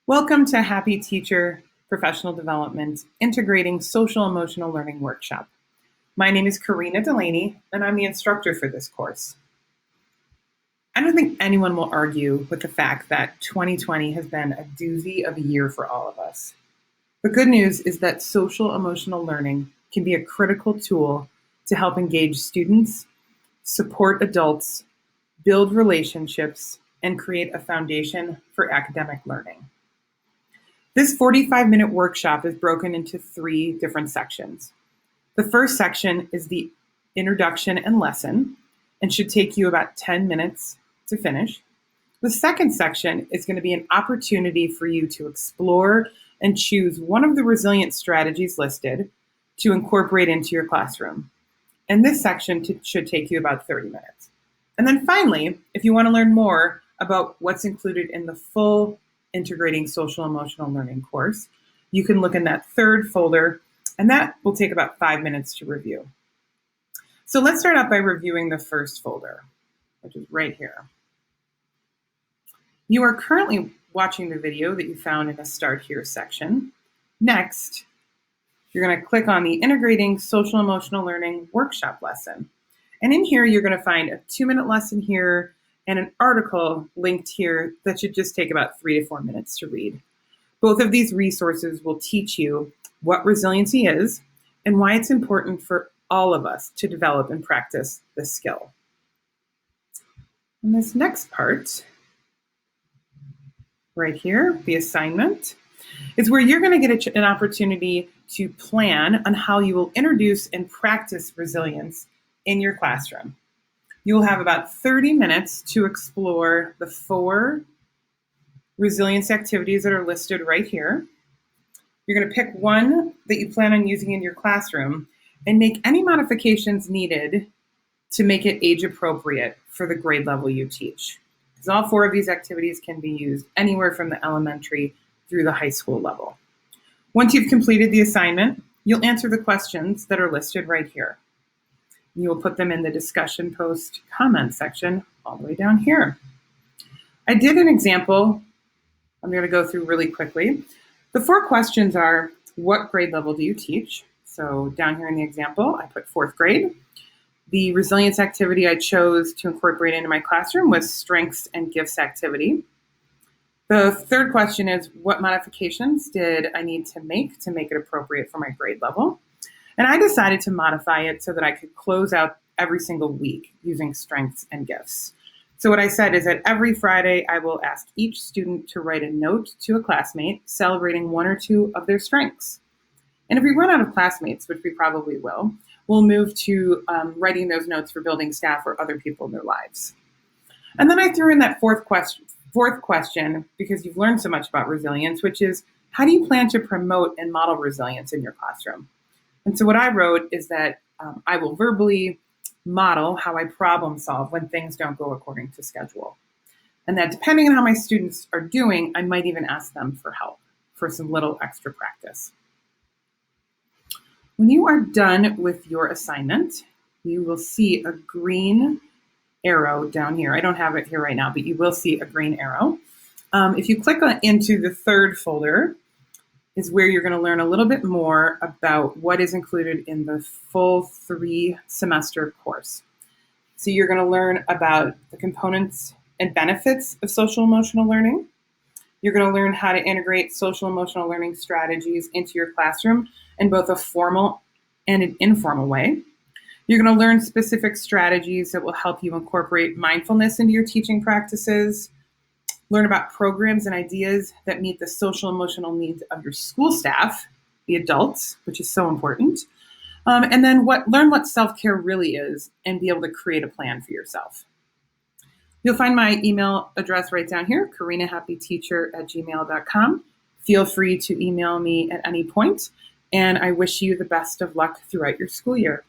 Welcome to Happy Teacher Professional Development Integrating Social Emotional Learning Workshop. My name is Karina Delaney, and I'm the instructor for this course. I don't think anyone will argue with the fact that 2020 has been a doozy of a year for all of us. The good news is that social emotional learning can be a critical tool to help engage students, support adults, build relationships, and create a foundation for academic learning. This 45-minute workshop is broken into 3 different sections. The first section is the introduction and lesson and should take you about 10 minutes to finish. The second section is going to be an opportunity for you to explore and choose one of the resilience strategies listed to incorporate into your classroom. And this section should take you about 30 minutes. And then finally, if you want to learn more about what's included in the full Integrating Social Emotional Learning course, you can look in that third folder, and that will take about 5 minutes to review. So let's start out by reviewing the first folder, which is right here. You are currently watching the video that you found in the Start Here section. Next, you're going to click on the Integrating Social Emotional Learning workshop lesson. And in here, you're going to find a 2-minute lesson here and an article linked here that should just take about 3 to 4 minutes to read. Both of these resources will teach you what resiliency is and why it's important for all of us to develop and practice this skill. And this next part, right here, the assignment, is where you're going to get an opportunity to plan on how you will introduce and practice resilience in your classroom. You'll have about 30 minutes to explore the 4 resilience activities that are listed right here. You're going to pick one that you plan on using in your classroom and make any modifications needed to make it age appropriate for the grade level you teach. Because all 4 of these activities can be used anywhere from the elementary through the high school level. Once you've completed the assignment, you'll answer the questions that are listed right here. You will put them in the discussion post comment section all the way down here. I did an example I'm going to go through really quickly. The 4 questions are, what grade level do you teach? So down here in the example, I put 4th grade. The resilience activity I chose to incorporate into my classroom was strengths and gifts activity. The 3rd question is, what modifications did I need to make it appropriate for my grade level? And I decided to modify it so that I could close out every single week using strengths and gifts. So what I said is that every Friday, I will ask each student to write a note to a classmate celebrating 1 or 2 of their strengths. And if we run out of classmates, which we probably will, we'll move to writing those notes for building staff or other people in their lives. And then I threw in that fourth question, because you've learned so much about resilience, which is, how do you plan to promote and model resilience in your classroom? And so what I wrote is that I will verbally model how I problem solve when things don't go according to schedule. And that depending on how my students are doing, I might even ask them for help for some little extra practice. When you are done with your assignment, you will see a green arrow down here. I don't have it here right now, but you will see a green arrow. If you click into the 3rd folder, is where you're going to learn a little bit more about what is included in the full 3-semester course. So you're going to learn about the components and benefits of social emotional learning. You're going to learn how to integrate social emotional learning strategies into your classroom in both a formal and an informal way. You're going to learn specific strategies that will help you incorporate mindfulness into your teaching practices. Learn about programs and ideas that meet the social emotional needs of your school staff, the adults, which is so important. And then learn what self-care really is and be able to create a plan for yourself. You'll find my email address right down here, karinahappyteacher@gmail.com. Feel free to email me at any point, and I wish you the best of luck throughout your school year.